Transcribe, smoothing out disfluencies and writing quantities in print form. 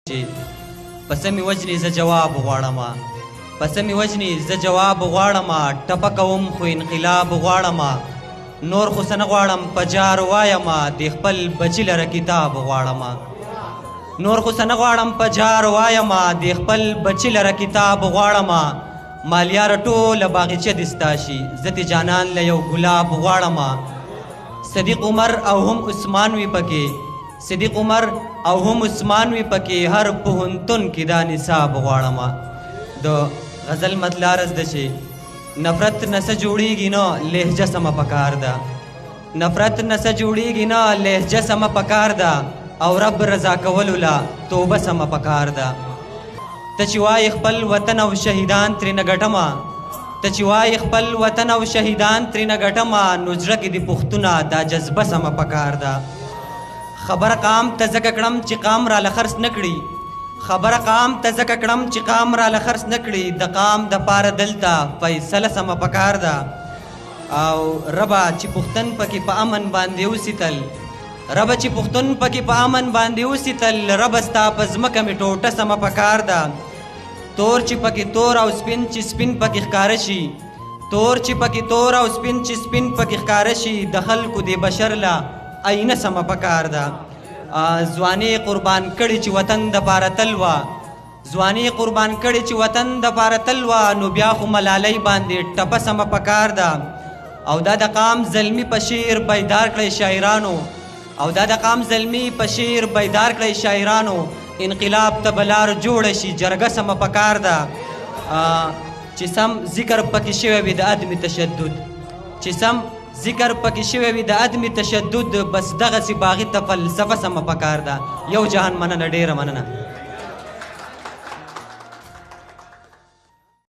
چې پس می وجنی ز جواب غواړم پس می وجنی ز جواب غواړم ټپکوم خو انقلاب غواړم نور خو سن غواړم پجار وایم د خپل بچی لره کتاب غواړم نور خو سن غواړم پجار وایم د خپل بچی لره کتاب غواړم مالیار ټوله باغچه دستاشي زتی جانان له یو ګلاب غواړم صدیق عمر او هم عثمان وی پکې صدیق عمر او هم عثمان وی پکې هر پوهنتون کې دا نصاب غواړم د غزل مطلع عرض ده چې نفرت نسه جوړیږي نه لهجه سمه پکار ده نفرت نسه جوړیږي نه لهجه سمه پکار ده او رب رضا کولو لا توبه سمه پکار ده ته چې وایې خپل وطن او شهیدان ترېنه ګټمه ته چې وایې خپل وطن او شهیدان ترېنه ګټمه نو زړه کې د پښتونه دا جذبه سمه پکار ده خبر قام ته ځکه کړم چې قام را لخرس نه کړي خبر قام ته ځکه کړم چې قام را لخرس نه کړي د قام د پاره دلته فیصله سمه پکار ده او ربه چې پښتون پکې په امن باندې اوسېتل ربه چې پښتون پکې په امن باندې اوسېتل ربه ستا په ځمکه مې ټوټه سمه پکار ده تور چې پکې تور او سپین چې سپین پکې ښکاره شي تور چې پکې تور او سپین چې سپین پکې ښکاره شي د خلکو د بشر له اینه سمه پکار ده ځواني قربان کړي چې وطن د پاره تل وه ځواني قربان کړي چې وطن د پاره تل وه نو بیا خو ملالۍ باندې ټپه سمه پکار ده او دا د قام زلمي په شعر بیدار کړی شاعرانو او دا د قام زلمي په شعر بیدار کړی شاعرانو انقلاب ته به لار جوړه شي جرګه سمه پکار ده چې سم ذکر پکې شوی وي د عدم تشدد چې سم ذکر پکې شوی وي د عدم تشدد بس دغسې باغي ته فلسفه سمه پکار ده یو جهان مننه ډېره مننه